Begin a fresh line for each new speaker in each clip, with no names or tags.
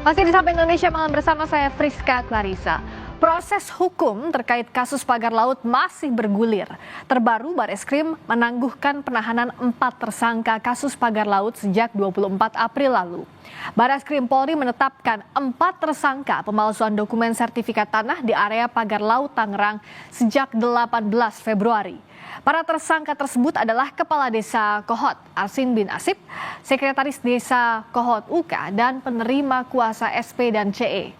Masih di Sapa Indonesia Malam bersama saya Friska Clarissa. Proses hukum terkait kasus pagar laut masih bergulir. Terbaru Bareskrim menangguhkan penahanan 4 tersangka kasus pagar laut sejak 24 April lalu. Bareskrim Polri menetapkan 4 tersangka pemalsuan dokumen sertifikat tanah di area pagar laut Tangerang sejak 18 Februari. Para tersangka tersebut adalah Kepala Desa Kohot Arsin bin Asip, Sekretaris Desa Kohot UK, dan penerima kuasa SP dan CE.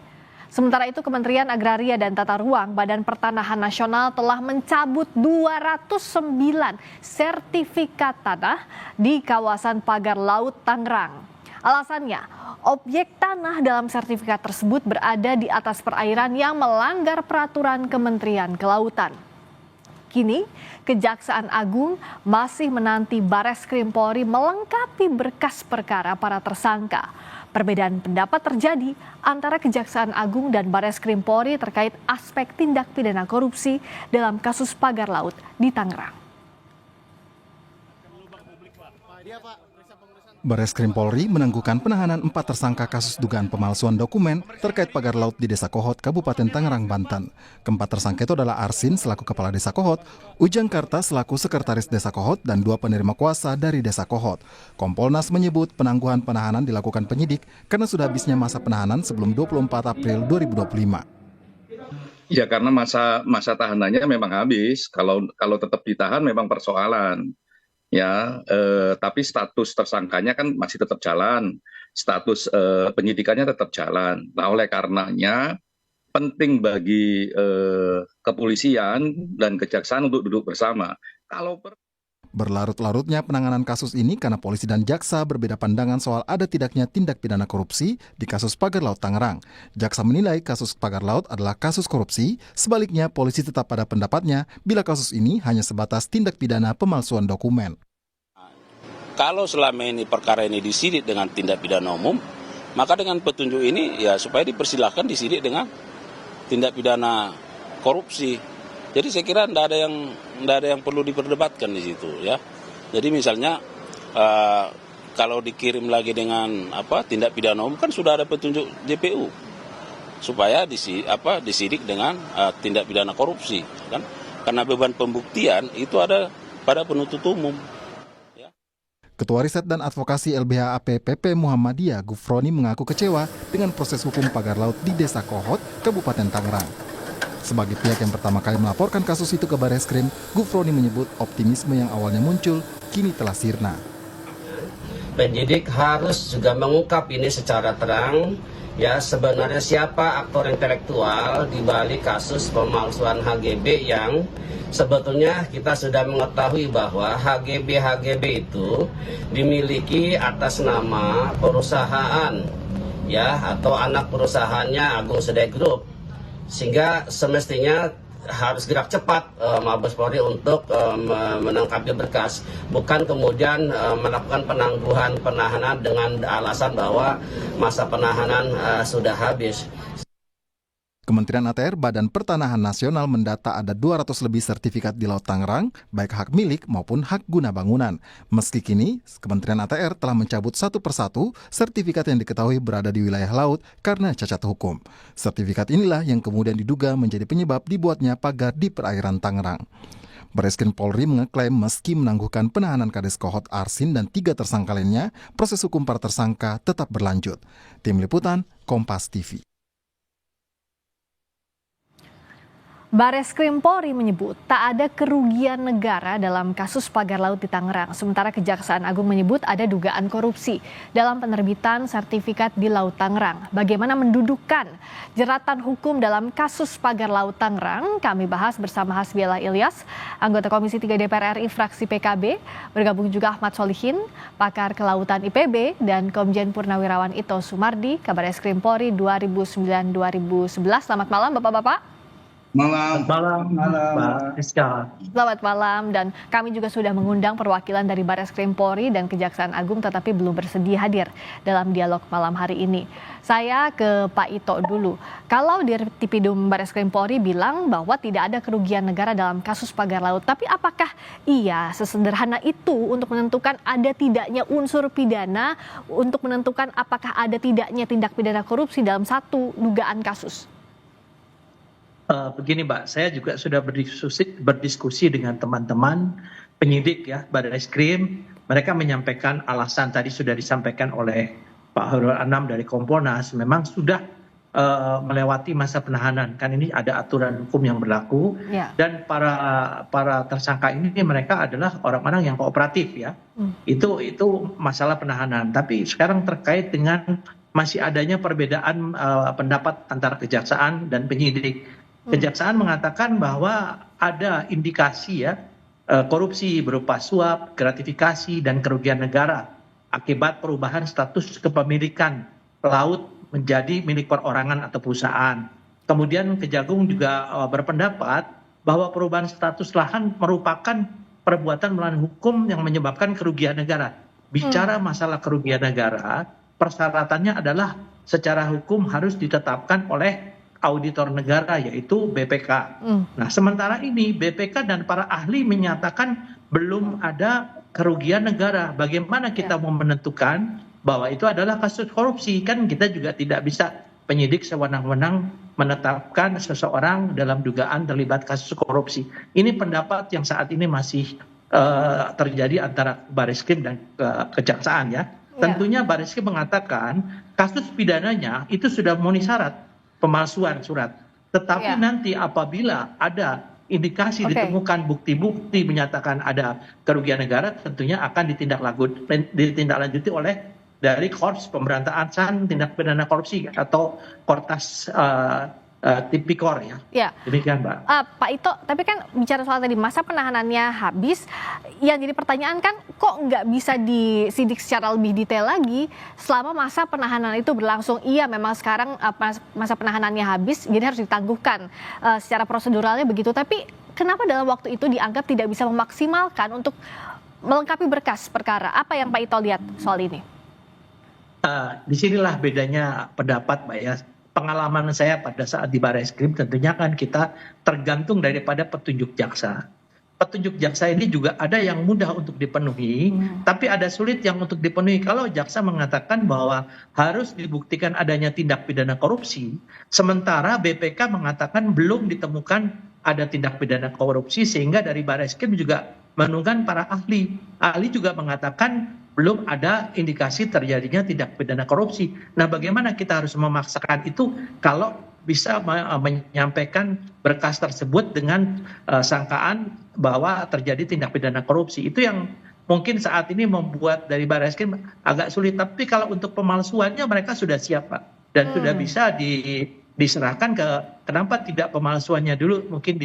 Sementara itu Kementerian Agraria dan Tata Ruang Badan Pertanahan Nasional telah mencabut 209 sertifikat tanah di kawasan pagar laut Tangerang. Alasannya, objek tanah dalam sertifikat tersebut berada di atas perairan yang melanggar peraturan Kementerian Kelautan. Kini, Kejaksaan Agung masih menanti Bareskrim Polri melengkapi berkas perkara para tersangka. Perbedaan pendapat terjadi antara Kejaksaan Agung dan Bareskrim Polri terkait aspek tindak pidana korupsi dalam kasus pagar laut di Tangerang.
Bareskrim Polri menangguhkan penahanan 4 tersangka kasus dugaan pemalsuan dokumen terkait pagar laut di Desa Kohot, Kabupaten Tangerang, Banten. Keempat tersangka itu adalah Arsin selaku Kepala Desa Kohot, Ujang Karta selaku Sekretaris Desa Kohot, dan 2 penerima kuasa dari Desa Kohot. Kompolnas menyebut penangguhan penahanan dilakukan penyidik karena sudah habisnya masa penahanan sebelum 24 April 2025.
Ya karena masa tahanannya memang habis. Kalau tetap ditahan memang persoalan. Ya, tapi status tersangkanya kan masih tetap jalan, status penyidikannya tetap jalan. Nah, oleh karenanya penting bagi kepolisian dan kejaksaan untuk duduk bersama.
Berlarut-larutnya penanganan kasus ini karena polisi dan jaksa berbeda pandangan soal ada tidaknya tindak pidana korupsi di kasus pagar laut Tangerang. Jaksa menilai kasus pagar laut adalah kasus korupsi, sebaliknya polisi tetap pada pendapatnya bila kasus ini hanya sebatas tindak pidana pemalsuan dokumen.
Kalau selama ini perkara ini disidik dengan tindak pidana umum, maka dengan petunjuk ini ya supaya dipersilahkan disidik dengan tindak pidana korupsi. Jadi saya kira tidak ada yang perlu diperdebatkan di situ ya. Jadi misalnya kalau dikirim lagi dengan tindak pidana umum kan sudah ada petunjuk JPU supaya disidik dengan tindak pidana korupsi kan. Karena beban pembuktian itu ada pada penuntut umum.
Ketua Riset dan Advokasi LBH APPP Muhammadiyah Gufroni mengaku kecewa dengan proses hukum pagar laut di Desa Kohot, Kabupaten Tangerang. Sebagai pihak yang pertama kali melaporkan kasus itu ke Bareskrim, Gufroni menyebut optimisme yang awalnya muncul kini telah sirna.
Penyidik harus juga mengungkap ini secara terang, ya sebenarnya siapa aktor intelektual di balik kasus pemalsuan HGB yang sebetulnya kita sudah mengetahui bahwa HGB itu dimiliki atas nama perusahaan ya atau anak perusahaannya Agung Sedai Group. Sehingga semestinya harus gerak cepat Mabes Polri untuk menangkapi berkas, bukan kemudian melakukan penangguhan penahanan dengan alasan bahwa masa penahanan sudah habis.
Kementerian ATR Badan Pertanahan Nasional mendata ada 200 lebih sertifikat di Laut Tangerang, baik hak milik maupun hak guna bangunan. Meski kini, Kementerian ATR telah mencabut satu persatu sertifikat yang diketahui berada di wilayah laut karena cacat hukum. Sertifikat inilah yang kemudian diduga menjadi penyebab dibuatnya pagar di perairan Tangerang. Bareskrim Polri mengeklaim meski menangguhkan penahanan Kades Kohot Arsin dan 3 tersangka lainnya, proses hukum para tersangka tetap berlanjut. Tim Liputan, Kompas TV.
Bareskrim Polri menyebut tak ada kerugian negara dalam kasus pagar laut di Tangerang. Sementara Kejaksaan Agung menyebut ada dugaan korupsi dalam penerbitan sertifikat di Laut Tangerang. Bagaimana mendudukan jeratan hukum dalam kasus pagar laut Tangerang? Kami bahas bersama Hasbiela Ilyas, anggota Komisi 3 DPR RI fraksi PKB. Bergabung juga Ahmad Solihin, pakar kelautan IPB, dan Komjen Purnawirawan Ito Sumardi, Kabareskrim Polri 2009-2011. Selamat malam Bapak-Bapak.
Malam.
Malam, Mbak Rizka.
Selamat malam, dan kami juga sudah mengundang perwakilan dari Barreskrim Polri dan Kejaksaan Agung tetapi belum bersedia hadir dalam dialog malam hari ini. Saya ke Pak Ito dulu. Kalau di Tipidum Barreskrim Polri bilang bahwa tidak ada kerugian negara dalam kasus pagar laut, tapi apakah iya sesederhana itu untuk menentukan ada tidaknya unsur pidana, untuk menentukan apakah ada tidaknya tindak pidana korupsi dalam satu dugaan kasus?
Begini Mbak, saya juga sudah berdiskusi dengan teman-teman penyidik ya Barreskrim. Mereka menyampaikan alasan tadi sudah disampaikan oleh Pak Hairul Anam dari Kompolnas, memang sudah melewati masa penahanan. Kan ini ada aturan hukum yang berlaku, dan para tersangka ini mereka adalah orang-orang yang kooperatif ya. Itu masalah penahanan. Tapi sekarang terkait dengan masih adanya perbedaan pendapat antara kejaksaan dan penyidik. Kejaksaan mengatakan bahwa ada indikasi ya korupsi berupa suap, gratifikasi, dan kerugian negara akibat perubahan status kepemilikan laut menjadi milik perorangan atau perusahaan. Kemudian Kejagung juga berpendapat bahwa perubahan status lahan merupakan perbuatan melawan hukum yang menyebabkan kerugian negara. Bicara masalah kerugian negara, persyaratannya adalah secara hukum harus ditetapkan oleh auditor negara yaitu BPK. Nah, sementara ini BPK dan para ahli menyatakan belum ada kerugian negara. Bagaimana kita mau menentukan bahwa itu adalah kasus korupsi? Kan kita juga tidak bisa penyidik sewenang-wenang menetapkan seseorang dalam dugaan terlibat kasus korupsi. Ini pendapat yang saat ini masih terjadi antara Barreskrim dan Kejaksaan ya. Tentunya Barreskrim mengatakan kasus pidananya itu sudah memenuhi syarat pemalsuan surat. Tetapi nanti apabila ada indikasi ditemukan bukti-bukti menyatakan ada kerugian negara, tentunya akan ditindaklanjuti oleh dari Korps Pemberantasan Tindak Pidana Korupsi atau Kortas Tipikor ya. Demikian Mbak.
Pak Ito, tapi kan bicara soal tadi masa penahanannya habis, yang jadi pertanyaan kan kok nggak bisa disidik secara lebih detail lagi selama masa penahanan itu berlangsung. Iya memang sekarang masa penahanannya habis, jadi harus ditangguhkan secara proseduralnya begitu. Tapi kenapa dalam waktu itu dianggap tidak bisa memaksimalkan untuk melengkapi berkas perkara? Apa yang Pak Ito lihat soal ini?
Disinilah bedanya pendapat Mbak ya. Pengalaman saya pada saat di Barreskrim tentunya kan kita tergantung daripada petunjuk jaksa. Petunjuk jaksa ini juga ada yang mudah untuk dipenuhi, tapi ada sulit yang untuk dipenuhi. Kalau jaksa mengatakan bahwa harus dibuktikan adanya tindak pidana korupsi, sementara BPK mengatakan belum ditemukan ada tindak pidana korupsi, sehingga dari Barreskrim juga menunggang para ahli. Ahli juga mengatakan belum ada indikasi terjadinya tindak pidana korupsi. Nah, bagaimana kita harus memaksakan itu kalau bisa menyampaikan berkas tersebut dengan sangkaan bahwa terjadi tindak pidana korupsi? Itu yang mungkin saat ini membuat dari Barreskrim agak sulit. Tapi kalau untuk pemalsuannya mereka sudah siap Pak, dan sudah bisa diserahkan kenapa tidak pemalsuannya dulu mungkin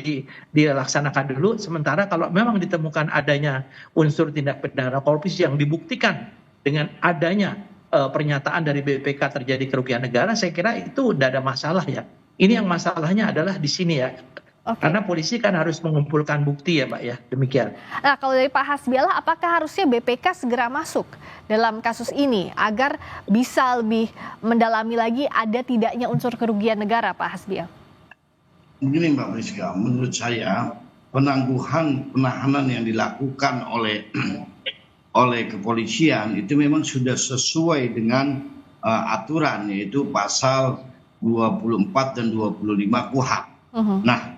dilaksanakan dulu, sementara kalau memang ditemukan adanya unsur tindak pidana korupsi yang dibuktikan dengan adanya pernyataan dari BPK terjadi kerugian negara, saya kira itu tidak ada masalah ya. Ini yang masalahnya adalah di sini ya. Karena polisi kan harus mengumpulkan bukti ya Pak ya, demikian.
Nah, kalau dari Pak Hasbialah, apakah harusnya BPK segera masuk dalam kasus ini agar bisa lebih mendalami lagi ada tidaknya unsur kerugian negara, Pak Hasbialah?
Begini Mbak Rizka, menurut saya penahanan yang dilakukan oleh kepolisian itu memang sudah sesuai dengan aturan, yaitu pasal 24 dan 25 KUHP. Nah,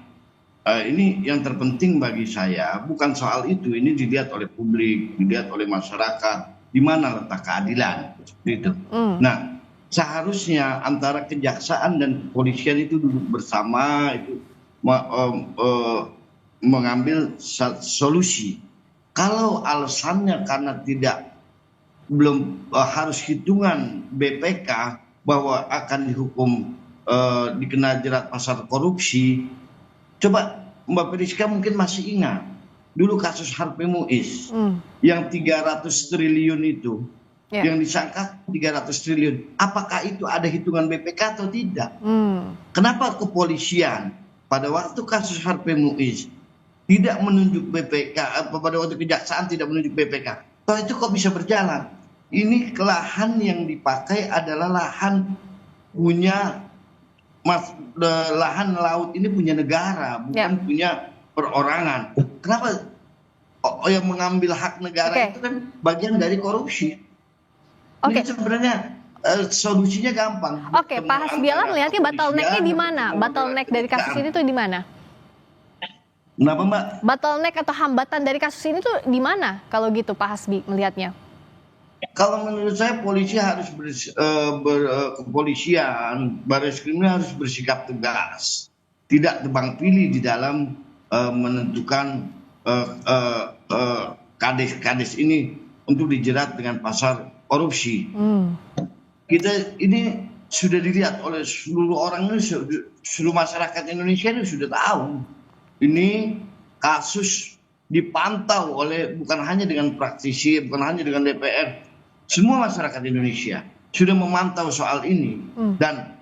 ini yang terpenting bagi saya, bukan soal itu, ini dilihat oleh publik, dilihat oleh masyarakat, di mana letak keadilan, seperti itu. Nah, seharusnya antara kejaksaan dan kepolisian itu duduk bersama, itu mengambil solusi. Kalau alasannya karena belum harus hitungan BPK bahwa akan dihukum dikena jerat pasal korupsi. Coba Mbak Priska mungkin masih ingat dulu kasus Harvey Muiz yang 300 triliun itu, yang disangka 300 triliun. Apakah itu ada hitungan BPK atau tidak? Kenapa kepolisian pada waktu kasus Harvey Muiz tidak menunjuk BPK, pada waktu kejaksaan tidak menunjuk BPK, toh itu kok bisa berjalan? Ini lahan yang dipakai adalah lahan punya lahan laut ini punya negara, bukan punya perorangan. Kenapa yang mengambil hak negara itu kan bagian dari korupsi? Ini sebenarnya solusinya gampang.
Oke, Pak Hasbiala melihatnya bottleneck-nya di mana? Bottleneck dari kasus ini tuh di mana?
Kenapa, Mbak?
Bottleneck atau hambatan dari kasus ini tuh di mana kalau gitu Pak Hasbi melihatnya?
Kalau menurut saya polisi harus kepolisian, Barreskrim harus bersikap tegas, tidak tebang pilih di dalam menentukan kades ini untuk dijerat dengan pasal korupsi. Kita ini sudah dilihat oleh seluruh orang ini, seluruh masyarakat Indonesia ini sudah tahu. Ini kasus dipantau oleh bukan hanya dengan praktisi, bukan hanya dengan DPR, semua masyarakat Indonesia sudah memantau soal ini. Dan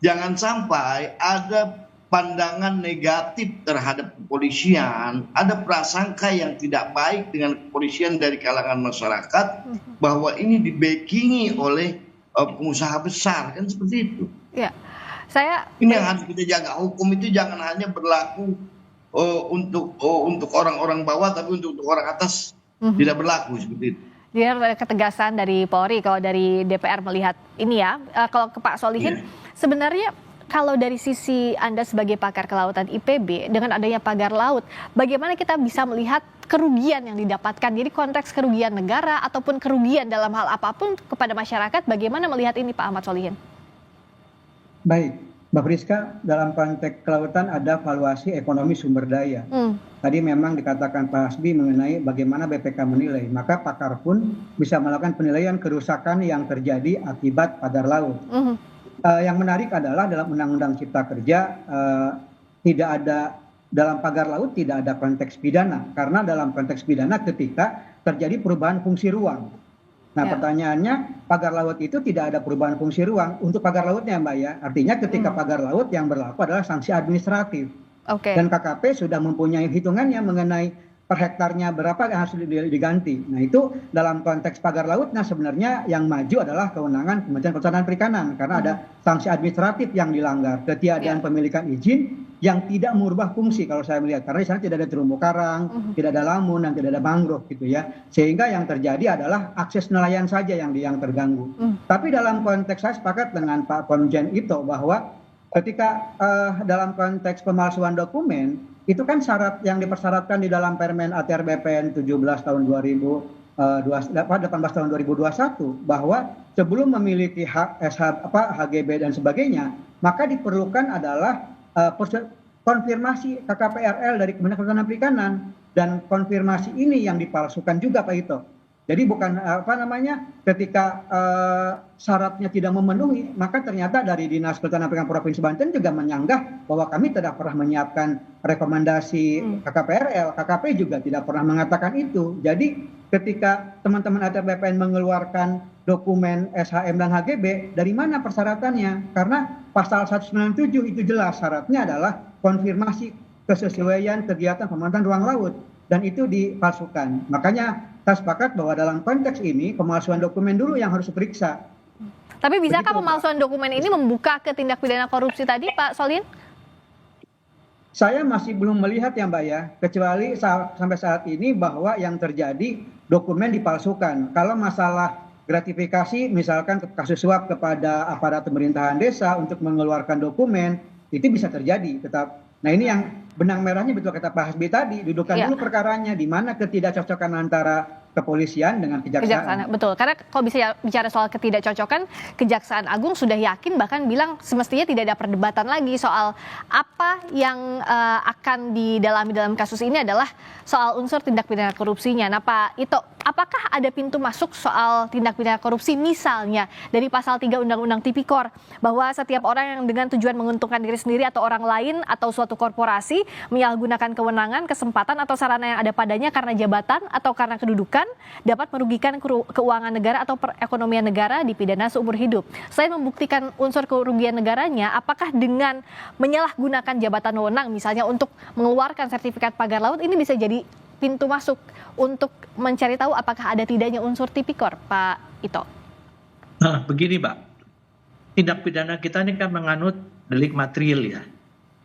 jangan sampai ada pandangan negatif terhadap kepolisian, ada prasangka yang tidak baik dengan kepolisian dari kalangan masyarakat bahwa ini dibackingi oleh pengusaha besar, kan seperti itu.
Ya,
ini yang harus kita jaga. Hukum itu jangan hanya berlaku untuk orang-orang bawah, tapi untuk orang atas tidak berlaku seperti itu.
Jadi ada ketegasan dari Polri. Kalau dari DPR melihat ini ya, kalau ke Pak Solihin, sebenarnya kalau dari sisi Anda sebagai pakar kelautan IPB, dengan adanya pagar laut, bagaimana kita bisa melihat kerugian yang didapatkan? Jadi konteks kerugian negara ataupun kerugian dalam hal apapun kepada masyarakat, bagaimana melihat ini Pak Ahmad Solihin?
Baik, Mbak Priska, dalam konteks kelautan ada valuasi ekonomi sumber daya. Tadi memang dikatakan Pak Hasbi mengenai bagaimana BPK menilai, maka pakar pun bisa melakukan penilaian kerusakan yang terjadi akibat pagar laut. Yang menarik adalah dalam Undang-Undang Cipta Kerja tidak ada, dalam pagar laut tidak ada konteks pidana, karena dalam konteks pidana ketika terjadi perubahan fungsi ruang. Nah pertanyaannya, pagar laut itu tidak ada perubahan fungsi ruang untuk pagar lautnya Mbak ya, artinya ketika pagar laut yang berlaku adalah sanksi administratif. Dan KKP sudah mempunyai hitungannya mengenai per hektarnya berapa yang harus diganti. Nah itu dalam konteks pagar laut, nah sebenarnya yang maju adalah kewenangan Kementerian Kelautan dan Perikanan, karena ada sanksi administratif yang dilanggar, ketiadaan pemilikan izin yang tidak merubah fungsi kalau saya melihat, karena di sana tidak ada terumbu karang, tidak ada lamun, dan tidak ada mangrove gitu ya, sehingga yang terjadi adalah akses nelayan saja yang terganggu. Tapi dalam konteks saya sepakat dengan Pak Komjen Ito bahwa ketika dalam konteks pemalsuan dokumen, itu kan syarat yang dipersyaratkan di dalam Permen ATR BPN 17 tahun 18 tahun 2021 bahwa sebelum memiliki hak HGB dan sebagainya, maka diperlukan adalah konfirmasi KKPRL dari Kementerian Kelautan dan Perikanan, dan konfirmasi ini yang dipalsukan juga Pak Ito. Jadi bukan ketika syaratnya tidak memenuhi, maka ternyata dari Dinas Kelautan dan Perikanan Provinsi Banten juga menyanggah bahwa kami tidak pernah menyiapkan rekomendasi KKPRL, KKP juga tidak pernah mengatakan itu. Jadi ketika teman-teman ATR BPN mengeluarkan dokumen SHM dan HGB, dari mana persyaratannya? Karena pasal 197 itu jelas syaratnya adalah konfirmasi kesesuaian kegiatan pemantauan ruang laut, dan itu dipalsukan. Makanya saya sepakat bahwa dalam konteks ini pemalsuan dokumen dulu yang harus diperiksa.
Tapi bisakah pemalsuan dokumen ini membuka ke tindak pidana korupsi tadi Pak Solihin?
Saya masih belum melihat ya Mbak ya, kecuali sampai saat ini bahwa yang terjadi dokumen dipalsukan. Kalau masalah gratifikasi misalkan kasus suap kepada aparat pemerintahan desa untuk mengeluarkan dokumen, itu bisa terjadi tetap. Nah ini yang benang merahnya betul kata Pak Hasbi tadi, dudukan dulu perkaranya, di mana ketidakcocokan antara kepolisian dengan kejaksaan.
Betul, karena kalau bisa bicara soal ketidakcocokan, Kejaksaan Agung sudah yakin, bahkan bilang semestinya tidak ada perdebatan lagi soal apa yang akan didalami dalam kasus ini adalah soal unsur tindak pidana korupsinya. Nah Pak Ito, apakah ada pintu masuk soal tindak pidana korupsi misalnya dari pasal 3 Undang-Undang Tipikor, bahwa setiap orang yang dengan tujuan menguntungkan diri sendiri atau orang lain atau suatu korporasi menyalahgunakan kewenangan, kesempatan atau sarana yang ada padanya karena jabatan atau karena kedudukan dilakukan dapat merugikan keuangan negara atau perekonomian negara dipidana seumur hidup. Selain membuktikan unsur kerugian negaranya, apakah dengan menyalahgunakan jabatan wewenang misalnya untuk mengeluarkan sertifikat pagar laut ini bisa jadi pintu masuk untuk mencari tahu apakah ada tidaknya unsur tipikor, Pak Ito?
Nah, begini Pak, tindak pidana kita ini kan menganut delik material ya.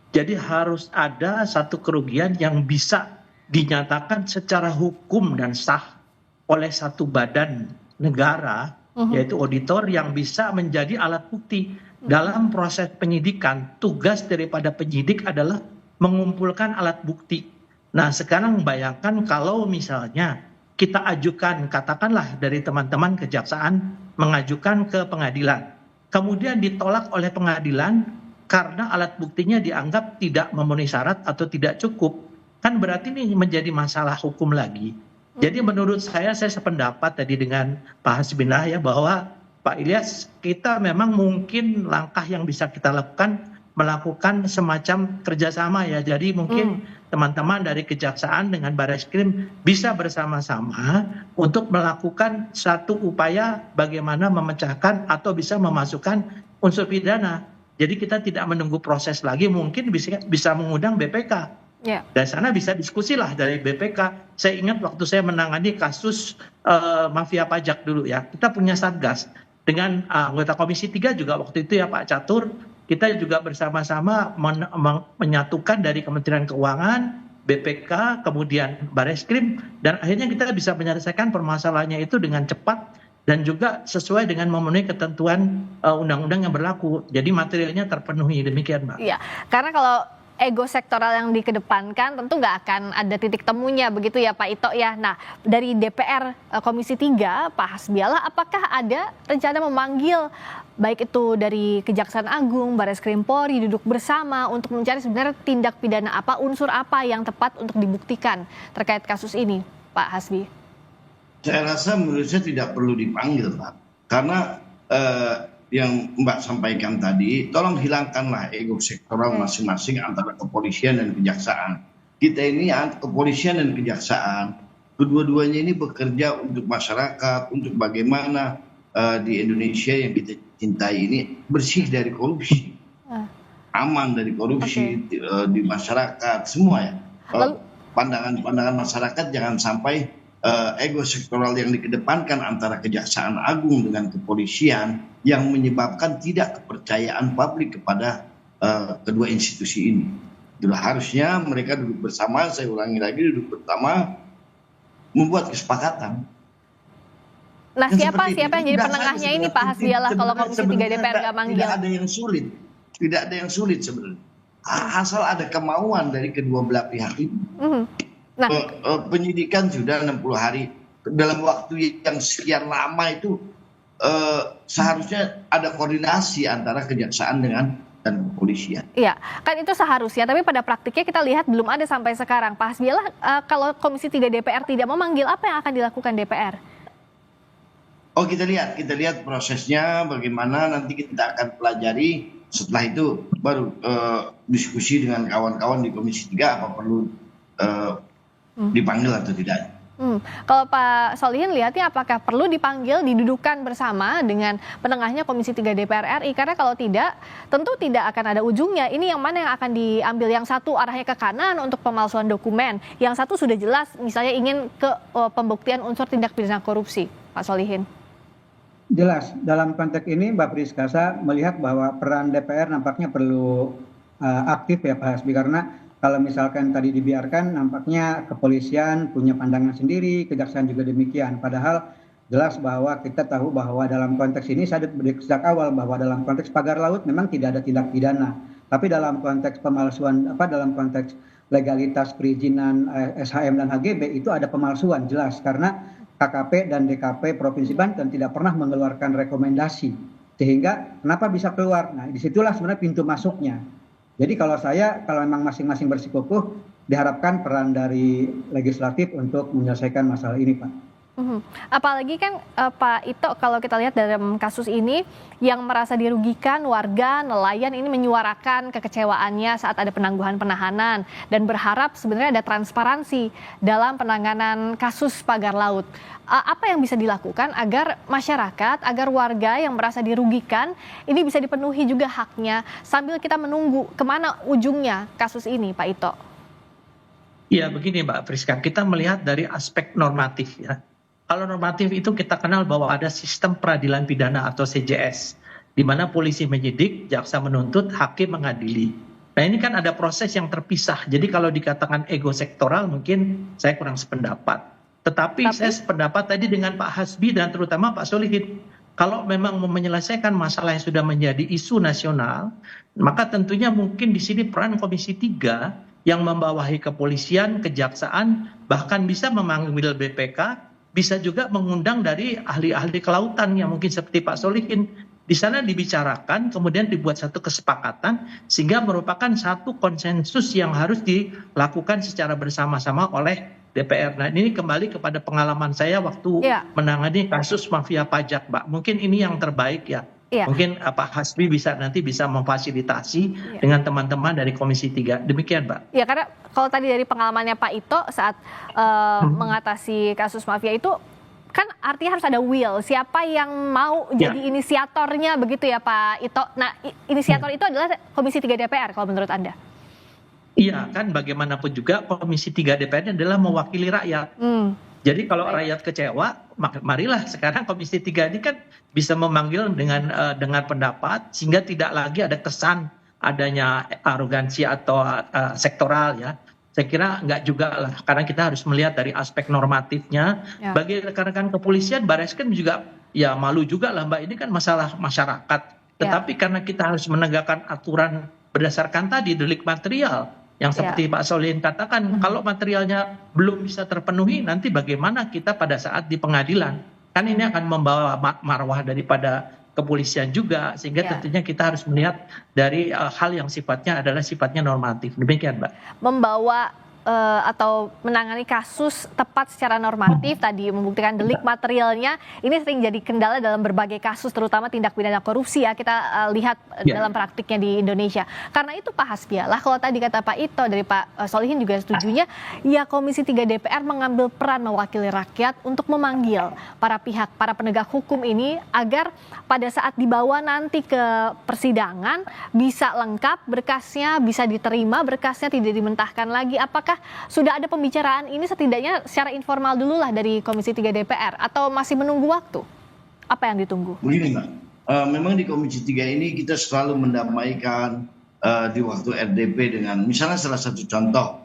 Jadi harus ada satu kerugian yang bisa dinyatakan secara hukum dan sah oleh satu badan negara, yaitu auditor yang bisa menjadi alat bukti. Dalam proses penyidikan, tugas daripada penyidik adalah mengumpulkan alat bukti. Nah sekarang bayangkan kalau misalnya kita ajukan, katakanlah dari teman-teman kejaksaan mengajukan ke pengadilan, kemudian ditolak oleh pengadilan karena alat buktinya dianggap tidak memenuhi syarat atau tidak cukup, kan berarti ini menjadi masalah hukum lagi. Jadi menurut saya sependapat tadi dengan Pak Hasbinah ya, bahwa Pak Ilyas, kita memang mungkin langkah yang bisa kita lakukan, melakukan semacam kerjasama ya. Jadi mungkin teman-teman dari Kejaksaan dengan Barreskrim bisa bersama-sama untuk melakukan satu upaya bagaimana memecahkan atau bisa memasukkan unsur pidana. Jadi kita tidak menunggu proses lagi, mungkin bisa mengundang BPK. Dari sana bisa diskusi lah dari BPK. Saya ingat waktu saya menangani kasus mafia pajak dulu ya, kita punya satgas dengan anggota Komisi 3 juga waktu itu ya Pak Catur. Kita juga bersama-sama menyatukan dari Kementerian Keuangan, BPK, kemudian Barreskrim, dan akhirnya kita bisa menyelesaikan permasalahannya itu dengan cepat dan juga sesuai dengan memenuhi ketentuan undang-undang yang berlaku. Jadi materialnya terpenuhi, demikian Mbak.
Iya, karena kalau ego sektoral yang dikedepankan tentu nggak akan ada titik temunya begitu ya Pak Ito ya. Nah dari DPR Komisi 3 Pak Hasbiallah, apakah ada rencana memanggil baik itu dari Kejaksaan Agung, Barreskrim Polri duduk bersama untuk mencari sebenarnya tindak pidana apa, unsur apa yang tepat untuk dibuktikan terkait kasus ini Pak Hasbi?
Saya rasa menurut saya tidak perlu dipanggil Pak, karena yang Mbak sampaikan tadi, tolong hilangkanlah ego sektoral masing-masing antara kepolisian dan kejaksaan. Kita ini kepolisian dan kejaksaan, kedua-duanya ini bekerja untuk masyarakat, untuk bagaimana di Indonesia yang kita cintai ini bersih dari korupsi, aman dari korupsi di masyarakat semua ya. Pandangan masyarakat jangan sampai ego sektoral yang dikedepankan antara Kejaksaan Agung dengan kepolisian yang menyebabkan tidak kepercayaan publik kepada kedua institusi ini. Harusnya mereka duduk bersama, saya ulangi lagi, duduk bersama membuat kesepakatan.
Nah siapa yang jadi penengahnya ini Pak Hasbiallah kalau Komisi 3 DPR nggak manggil?
Tidak ada yang sulit sebenarnya. Asal ada kemauan dari kedua belah pihak ini. Nah, penyidikan sudah 60 hari, dalam waktu yang sekian lama itu seharusnya ada koordinasi antara kejaksaan dan kepolisian. Iya,
kan itu seharusnya, tapi pada praktiknya kita lihat belum ada sampai sekarang. Pak Hasbiallah, kalau Komisi 3 DPR tidak memanggil, apa yang akan dilakukan DPR?
Oh kita lihat prosesnya bagaimana, nanti kita akan pelajari, setelah itu baru diskusi dengan kawan-kawan di Komisi 3 apa perlu dipanggil atau tidak.
Kalau Pak Solihin lihatnya apakah perlu dipanggil, didudukan bersama dengan penengahnya Komisi 3 DPR RI? Karena kalau tidak, tentu tidak akan ada ujungnya. Ini yang mana yang akan diambil? Yang satu arahnya ke kanan untuk pemalsuan dokumen, yang satu sudah jelas misalnya ingin ke pembuktian unsur tindak pidana korupsi. Pak Solihin.
Jelas, dalam konteks ini Mbak Priska, saya melihat bahwa peran DPR nampaknya perlu aktif ya Pak Hasbi, karena kalau misalkan tadi dibiarkan, nampaknya kepolisian punya pandangan sendiri, kejaksaan juga demikian. Padahal jelas bahwa kita tahu bahwa dalam konteks ini, saya sejak awal bahwa dalam konteks pagar laut memang tidak ada tindak pidana. Tapi dalam konteks pemalsuan, dalam konteks legalitas perizinan SHM dan HGB itu ada pemalsuan jelas. Karena KKP dan DKP Provinsi Banten tidak pernah mengeluarkan rekomendasi. Sehingga kenapa bisa keluar? Nah disitulah sebenarnya pintu masuknya. Jadi kalau memang masing-masing bersikukuh, diharapkan peran dari legislatif untuk menyelesaikan masalah ini, Pak.
Apalagi kan Pak Ito, kalau kita lihat dalam kasus ini yang merasa dirugikan warga nelayan ini menyuarakan kekecewaannya saat ada penangguhan penahanan dan berharap sebenarnya ada transparansi dalam penanganan kasus pagar laut. Apa yang bisa dilakukan agar masyarakat, agar warga yang merasa dirugikan ini bisa dipenuhi juga haknya sambil kita menunggu kemana ujungnya kasus ini, Pak Ito?
Ya begini Mbak Friska, kita melihat dari aspek normatif ya. Kalau normatif itu kita kenal bahwa ada sistem peradilan pidana atau CJS, di mana polisi menyidik, jaksa menuntut, hakim mengadili. Nah ini kan ada proses yang terpisah, jadi kalau dikatakan ego sektoral mungkin saya kurang sependapat. Tetapi saya sependapat tadi dengan Pak Hasbi dan terutama Pak Solihin. Kalau memang mau menyelesaikan masalah yang sudah menjadi isu nasional, maka tentunya mungkin di sini peran Komisi 3 yang membawahi kepolisian, kejaksaan, bahkan bisa memanggil BPK, bisa juga mengundang dari ahli-ahli kelautan yang mungkin seperti Pak Solihin. Di sana dibicarakan, kemudian dibuat satu kesepakatan, sehingga merupakan satu konsensus yang harus dilakukan secara bersama-sama oleh DPR. Nah ini kembali kepada pengalaman saya waktu menangani kasus mafia pajak, Mbak. Mungkin ini yang terbaik ya. Mungkin Pak Hasbi nanti bisa memfasilitasi dengan teman-teman dari Komisi 3. Demikian, Mbak.
Ya, karena kalau tadi dari pengalamannya Pak Ito saat mengatasi kasus mafia itu kan artinya harus ada will. Siapa yang mau jadi inisiatornya begitu ya Pak Ito. Nah, inisiator itu adalah Komisi 3 DPR kalau menurut Anda.
Iya, kan bagaimanapun juga Komisi 3 DPR adalah mewakili rakyat. Jadi kalau rakyat kecewa, marilah sekarang Komisi 3 ini kan bisa memanggil dengan pendapat sehingga tidak lagi ada kesan adanya arogansi atau sektoral ya. Saya kira enggak juga lah, karena kita harus melihat dari aspek normatifnya. Bagi rekan-rekan kepolisian, Barreskrim juga ya malu juga lah Mbak, ini kan masalah masyarakat. Tetapi karena kita harus menegakkan aturan berdasarkan tadi delik material, yang seperti Pak Solihin katakan, kalau materialnya belum bisa terpenuhi, nanti bagaimana kita pada saat di pengadilan? Kan ini akan membawa marwah daripada kepolisian juga, sehingga tentunya kita harus melihat dari hal yang sifatnya adalah sifatnya normatif. Demikian, Mbak.
Membawa atau menangani kasus tepat secara normatif tadi, membuktikan delik materialnya, ini sering jadi kendala dalam berbagai kasus, terutama tindak pidana korupsi ya, kita lihat dalam praktiknya di Indonesia. Karena itu Pak Hasbi, lah kalau tadi kata Pak Ito, dari Pak Solihin juga setujunya, ya Komisi 3 DPR mengambil peran mewakili rakyat untuk memanggil para pihak, para penegak hukum ini, agar pada saat dibawa nanti ke persidangan, bisa lengkap berkasnya, bisa diterima berkasnya, tidak dimentahkan lagi. Apakah sudah ada pembicaraan ini setidaknya secara informal dulu lah dari Komisi 3 DPR atau masih menunggu waktu? Apa yang ditunggu?
Begini Mbak, memang di Komisi 3 ini kita selalu mendamaikan di waktu RDP dengan misalnya salah satu contoh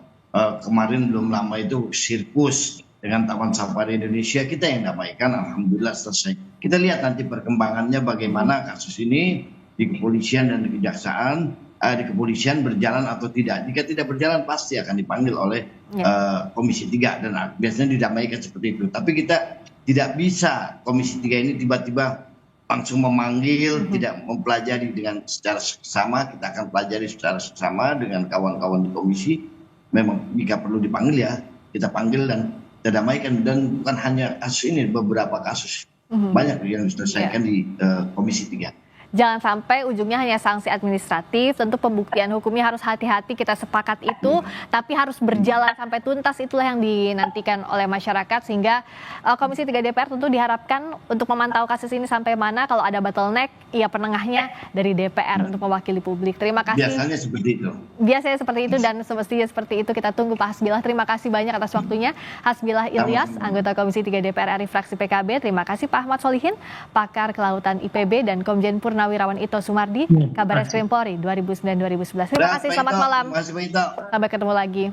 kemarin belum lama itu sirkus dengan Taman Safari Indonesia, kita yang damaikan, alhamdulillah selesai. Kita lihat nanti perkembangannya bagaimana kasus ini di kepolisian dan di kejaksaan. Di kepolisian berjalan atau tidak. Jika tidak berjalan pasti akan dipanggil oleh Komisi 3 dan biasanya didamaikan seperti itu. Tapi kita tidak bisa Komisi 3 ini tiba-tiba langsung memanggil, tidak mempelajari dengan secara seksama. Kita akan pelajari secara seksama dengan kawan-kawan di komisi. Memang jika perlu dipanggil ya kita panggil dan kita damaikan, dan bukan hanya kasus ini, beberapa kasus banyak yang diselesaikan di Komisi 3.
Jangan sampai ujungnya hanya sanksi administratif, tentu pembuktian hukumnya harus hati-hati, kita sepakat itu, tapi harus berjalan sampai tuntas, itulah yang dinantikan oleh masyarakat, sehingga Komisi 3 DPR tentu diharapkan untuk memantau kasus ini sampai mana, kalau ada bottleneck, ya penengahnya dari DPR untuk mewakili publik. Terima kasih.
Biasanya seperti itu.
Biasanya seperti itu dan semestinya seperti itu, kita tunggu Pak Hasbilah. Terima kasih banyak atas waktunya. Hasbilah Ilyas, anggota Komisi 3 DPR RI fraksi PKB. Terima kasih Pak Ahmad Solihin, pakar kelautan IPB, dan Komjen Purnawirawan Ito Sumardi, Kabar Eskrim Polri 2009-2011. Terima kasih, selamat malam.
Terima kasih, Pak Ito.
Sampai ketemu lagi.